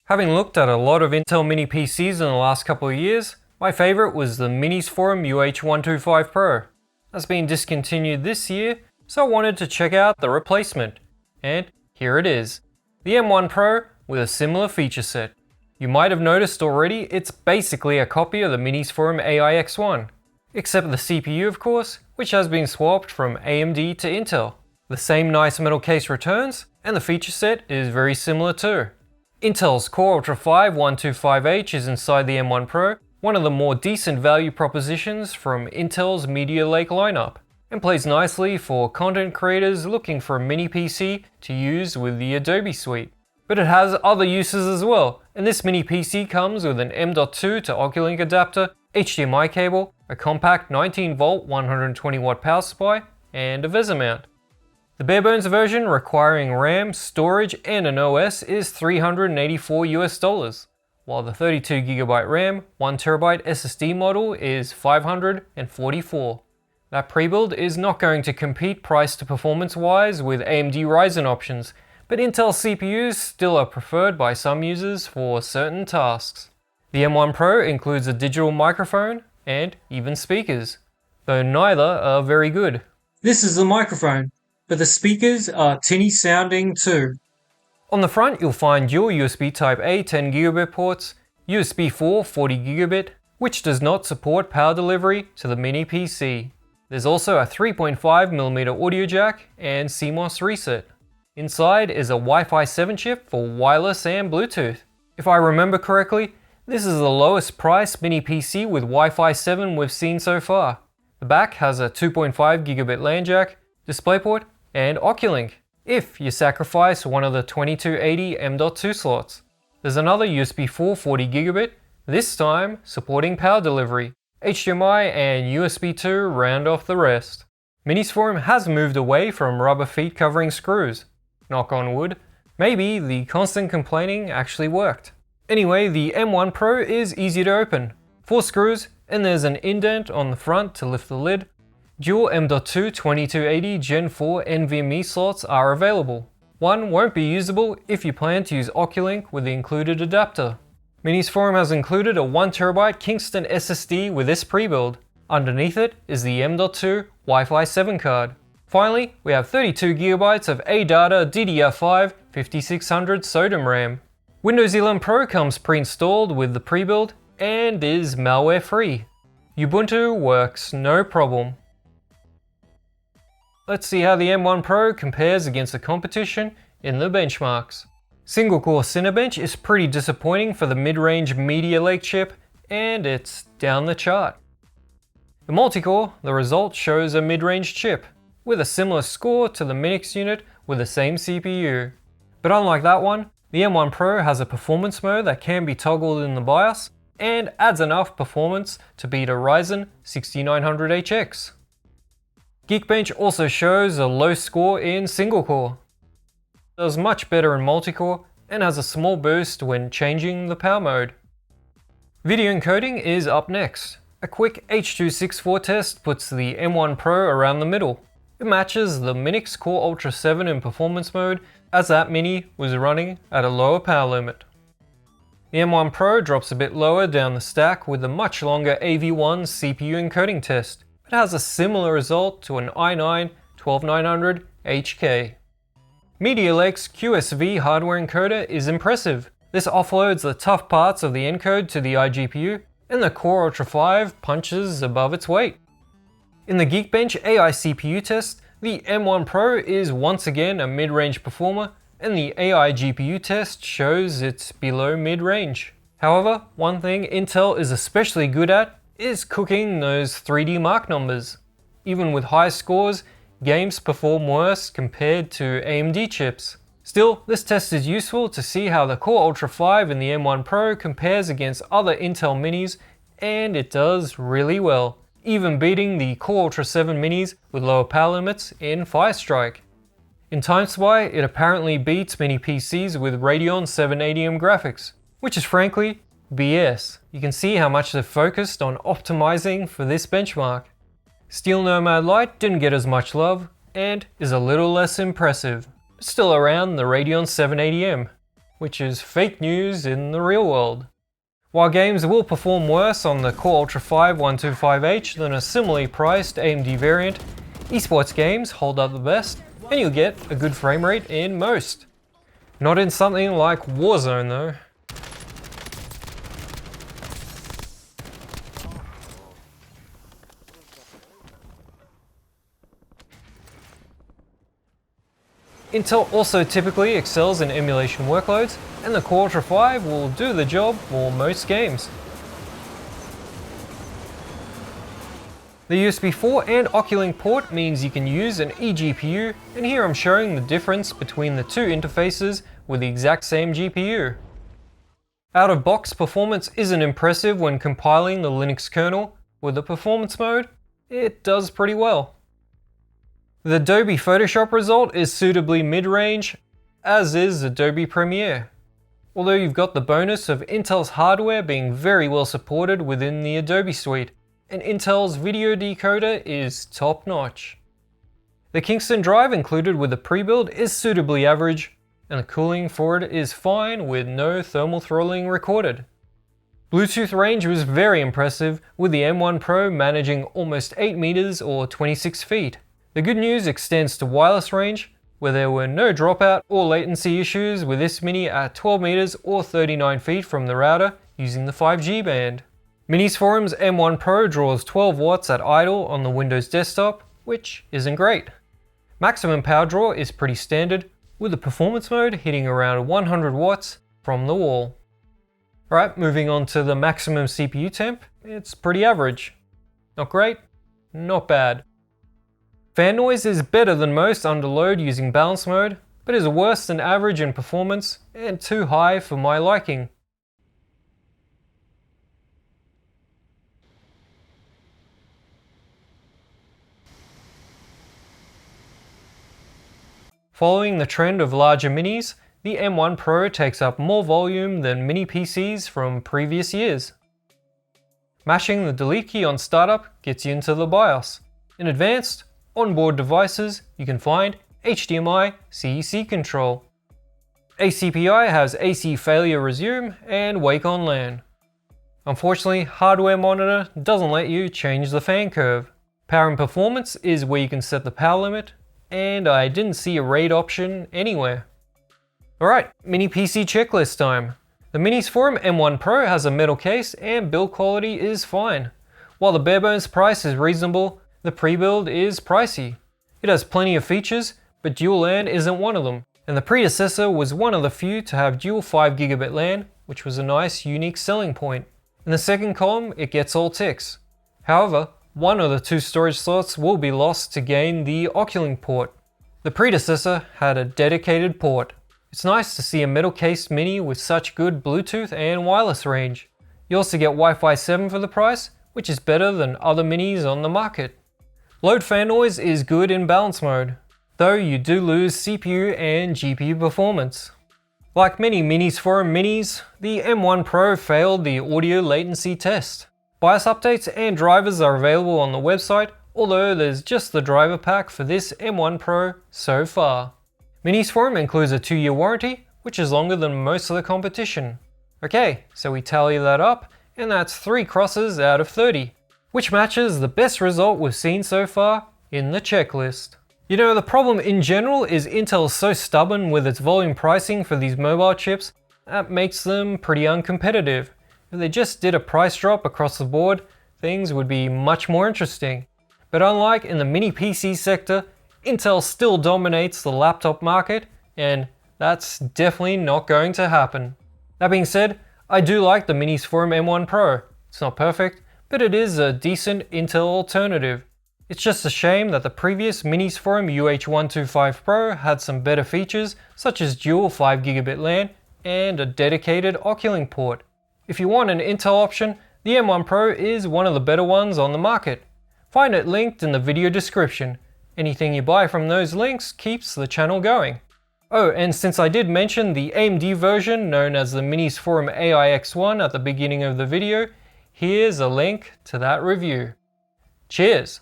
Having looked at a lot of Intel Mini PCs in the last couple of years, my favourite was the Minisforum UH125 Pro. That's been discontinued this year, so I wanted to check out the replacement. And here it is. The M1 Pro with a similar feature set. You might have noticed already, it's basically a copy of the Minisforum AIX1. Except the CPU of course, which has been swapped from AMD to Intel. The same nice metal case returns, and the feature set is very similar too. Intel's Core Ultra 5 125H is inside the M1 Pro, one of the more decent value propositions from Intel's Meteor Lake lineup, and plays nicely for content creators looking for a mini PC to use with the Adobe suite. But it has other uses as well, and this mini PC comes with an M.2 to Oculink adapter, HDMI cable, a compact 19V 120W power supply, and a VESA mount. The barebones version requiring RAM, storage, and an OS is $384 while the 32GB RAM, 1TB SSD model is $544. That pre-build is not going to compete price to performance wise with AMD Ryzen options, but Intel CPUs still are preferred by some users for certain tasks. The M1 Pro includes a digital microphone and even speakers, though neither are very good. This is the microphone, but the speakers are tinny sounding too. On the front you'll find dual USB Type-A 10GB ports, USB 4 40GB, which does not support power delivery to the mini PC. There's also a 3.5mm audio jack and CMOS reset. Inside is a Wi-Fi 7 chip for wireless and Bluetooth. If I remember correctly, this is the lowest priced mini PC with Wi-Fi 7 we've seen so far. The back has a 2.5GB LAN jack, DisplayPort, and Oculink, if you sacrifice one of the 2280 M.2 slots. There's another USB 4 40GB, this time supporting power delivery. HDMI and USB 2 round off the rest. Minisforum has moved away from rubber feet covering screws. Knock on wood, maybe the constant complaining actually worked. Anyway, the M1 Pro is easy to open. 4 screws, and there's an indent on the front to lift the lid. Dual M.2 2280 Gen 4 NVMe slots are available. One won't be usable if you plan to use Oculink with the included adapter. Minisforum has included a 1TB Kingston SSD with this pre-build. Underneath it is the M.2 Wi-Fi 7 card. Finally, we have 32GB of ADATA DDR5 5600 SODIMM RAM. Windows 11 Pro comes pre-installed with the pre-build and is malware free. Ubuntu works no problem. Let's see how the M1 Pro compares against the competition in the benchmarks. Single-core Cinebench is pretty disappointing for the mid-range Meteor Lake chip, and it's down the chart. The multi-core, the result shows a mid-range chip, with a similar score to the Minix unit with the same CPU. But unlike that one, the M1 Pro has a performance mode that can be toggled in the BIOS, and adds enough performance to beat a Ryzen 6900HX. Geekbench also shows a low score in single core. Does much better in multi-core and has a small boost when changing the power mode. Video encoding is up next. A quick H.264 test puts the M1 Pro around the middle. It matches the Minix Core Ultra 7 in performance mode as that mini was running at a lower power limit. The M1 Pro drops a bit lower down the stack with a much longer AV1 CPU encoding test. It has a similar result to an i9 12900 HK. Meteor Lake's QSV hardware encoder is impressive. This offloads the tough parts of the encode to the iGPU, and the Core Ultra 5 punches above its weight. In the Geekbench AI CPU test, the M1 Pro is once again a mid-range performer, and the AI GPU test shows it's below mid-range. However, one thing Intel is especially good at is cooking those 3D mark numbers. Even with high scores, games perform worse compared to AMD chips. Still, this test is useful to see how the Core Ultra 5 in the M1 Pro compares against other Intel minis, and it does really well, even beating the Core Ultra 7 minis with lower power limits in Firestrike. In TimeSpy, it apparently beats mini PCs with Radeon 780M graphics, which is frankly BS. You can see how much they've focused on optimizing for this benchmark. Steel Nomad Lite didn't get as much love and is a little less impressive, but still around the Radeon 780M. which is fake news in the real world. While games will perform worse on the Core Ultra 5 125H than a similarly priced AMD variant, esports games hold up the best, and you'll get a good frame rate in most. Not in something like Warzone though. Intel also typically excels in emulation workloads, and the Core Ultra 5 will do the job for most games. The USB 4 and Oculink port means you can use an eGPU, and here I'm showing the difference between the two interfaces with the exact same GPU. Out-of-box performance isn't impressive when compiling the Linux kernel. With the performance mode, it does pretty well. The Adobe Photoshop result is suitably mid-range, as is Adobe Premiere. Although you've got the bonus of Intel's hardware being very well supported within the Adobe suite, and Intel's video decoder is top-notch. The Kingston drive included with the pre-build is suitably average, and the cooling for it is fine with no thermal throttling recorded. Bluetooth range was very impressive, with the M1 Pro managing almost 8 meters or 26 feet. The good news extends to wireless range, where there were no dropout or latency issues with this Mini at 12 meters or 39 feet from the router using the 5G band. Minisforum's M1 Pro draws 12 watts at idle on the Windows desktop, which isn't great. Maximum power draw is pretty standard, with the performance mode hitting around 100 watts from the wall. Alright, moving on to the maximum CPU temp, it's pretty average. Not great, not bad. Fan noise is better than most under load using balance mode, but is worse than average in performance and too high for my liking. Following the trend of larger minis, the M1 Pro takes up more volume than mini PCs from previous years. Mashing the delete key on startup gets you into the BIOS. In advanced, onboard devices, you can find HDMI CEC control. ACPI has AC failure resume and wake on LAN. Unfortunately, hardware monitor doesn't let you change the fan curve. Power and performance is where you can set the power limit, and I didn't see a RAID option anywhere. Alright, mini PC checklist time. The Minisforum M1 Pro has a metal case and build quality is fine. While the barebones price is reasonable, the pre-build is pricey. It has plenty of features, but dual LAN isn't one of them, and the predecessor was one of the few to have dual 5GB LAN, which was a nice unique selling point. In the second column, it gets all ticks. However, one of the two storage slots will be lost to gain the Oculink port. The predecessor had a dedicated port. It's nice to see a metal cased mini with such good Bluetooth and wireless range. You also get Wi-Fi 7 for the price, which is better than other minis on the market. Load fan noise is good in balance mode, though you do lose CPU and GPU performance. Like many Minisforum minis, the M1 Pro failed the audio latency test. BIOS updates and drivers are available on the website, although there's just the driver pack for this M1 Pro so far. Minisforum includes a 2-year warranty, which is longer than most of the competition. Okay, so we tally that up, and that's 3 crosses out of 30, which matches the best result we've seen so far in the checklist. You know, the problem in general is Intel is so stubborn with its volume pricing for these mobile chips, that makes them pretty uncompetitive. If they just did a price drop across the board, things would be much more interesting. But unlike in the mini PC sector, Intel still dominates the laptop market, and that's definitely not going to happen. That being said, I do like the Minisforum M1 Pro. It's not perfect, but it is a decent Intel alternative. It's just a shame that the previous Minisforum UH125 Pro had some better features, such as dual 5GB LAN and a dedicated Oculink port. If you want an Intel option, the M1 Pro is one of the better ones on the market. Find it linked in the video description. Anything you buy from those links keeps the channel going. Oh, and since I did mention the AMD version known as the Minisforum AIX1 at the beginning of the video, here's a link to that review. Cheers!